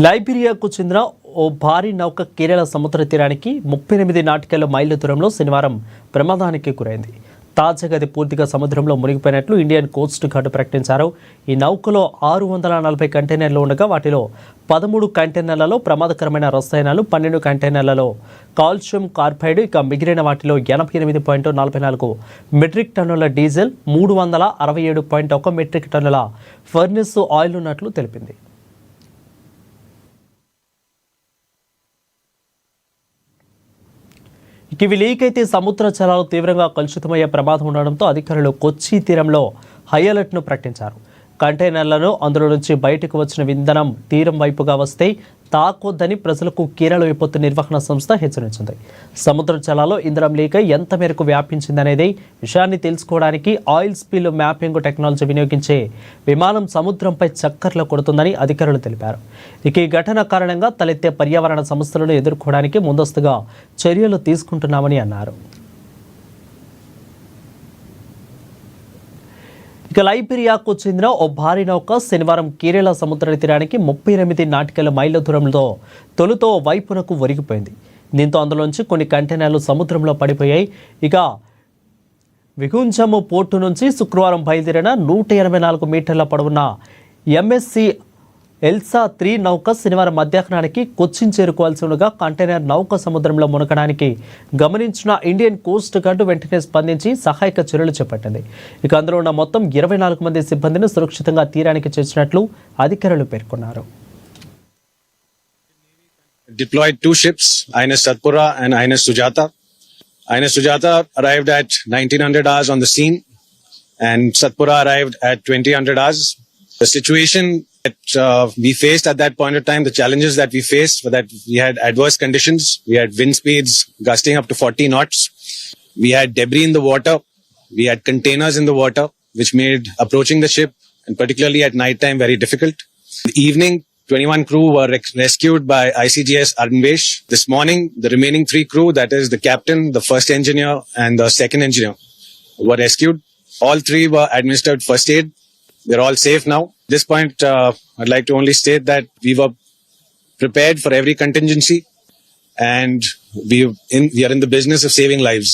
లైబీరియాకు చెందిన ఓ భారీ నౌక కేరళ సముద్ర తీరానికి 38 నాటికల మైళ్ళ దూరంలో శనివారం ప్రమాదానికి గురైంది. తాజాగా అది పూర్తిగా సముద్రంలో మునిగిపోయినట్లు ఇండియన్ కోస్ట్ గార్డ్ ప్రకటించారు. ఈ నౌకలో 640 కంటైనర్లు ఉండగా వాటిలో 13 కంటైనర్లలో ప్రమాదకరమైన రసాయనాలు, 12 కంటైనర్లలో కాల్షియం కార్బైడ్, ఇక మిగిలిన వాటిలో 88.44 మెట్రిక్ టన్నుల డీజిల్, 367.1 మెట్రిక్ టన్నుల ఫర్నిస్ ఆయిల్ ఉన్నట్లు తెలిపింది. ఇవి లీక్ అయితే సముద్ర జలాలు తీవ్రంగా కలుషితమయ్యే ప్రమాదం ఉండడంతో అధికారులు కొచ్చి తీరంలో హై అలర్ట్ను ప్రకటించారు. కంటైనర్లను అందులో నుంచి బయటకు వచ్చిన ఇంధనం తీరం వైపుగా వస్తే తాకొద్దని ప్రజలకు కేరళ విపత్తు నిర్వహణ సంస్థ హెచ్చరించింది. సముద్ర జలాల్లో ఇంధనం లీక్ ఎంత మేరకు వ్యాపించిందనేది విషయాన్ని తెలుసుకోవడానికి ఆయిల్ స్పిల్ మ్యాపింగ్ టెక్నాలజీ వినియోగించే విమానం సముద్రంపై చక్కర్లు కొడుతుందని అధికారులు తెలిపారు. ఇక ఈ ఘటన కారణంగా తలెత్తే పర్యావరణ సమస్యలను ఎదుర్కోవడానికి ముందస్తుగా చర్యలు తీసుకుంటున్నామని అన్నారు. ఇక లైబీరియాకు చెందిన ఓ భారీ నౌక శనివారం కేరళ సముద్ర తీరానికి 38 నాటికల మైళ్ళ దూరంలో తొలుతో వైపునకు ఒరిగిపోయింది. దీంతో అందులోంచి కొన్ని కంటైనర్లు సముద్రంలో పడిపోయాయి. ఇక విగుంజము పోర్టు నుంచి శుక్రవారం బయలుదేరిన 184 మీటర్ల పొడవున్న ఎంఎస్సి ఎల్సా 3 నౌక శనివారం మధ్యాహ్నానికి కొచ్చిన్ చేరుకోవాల్సి ఉండగా కంటైనర్ నౌక సముద్రంలో మునగడానికి గమనించిన ఇండియన్ కోస్ట్ గార్డ్ వెంటనే స్పందించి సహాయక చర్యలు చేపట్టింది. ఇక అందులో ఉన్న మొత్తం 24 మంది సిబ్బందిని సురక్షితంగా తీరానికి చేర్చినట్లు అధికారులు పేర్కొన్నారు. Deployed 2 ships, INS Satpura and INS Sujata. INS Sujata arrived at 1900 hours on the scene and Satpura arrived at 2000 hours. The situation that we faced at that point of time, the challenges that we faced were that we had adverse conditions. We had wind speeds gusting up to 40 knots. We had debris in the water. We had containers in the water, which made approaching the ship, and particularly at night time, very difficult. In the evening, 21 crew were rescued by ICGS Arnvesh. This morning, the remaining 3 crew, that is the captain, the first engineer, and the second engineer, were rescued. All 3 were administered first aid. They're all safe now. At this point, I'd like to only state that we were prepared for every contingency and we are in the business of saving lives.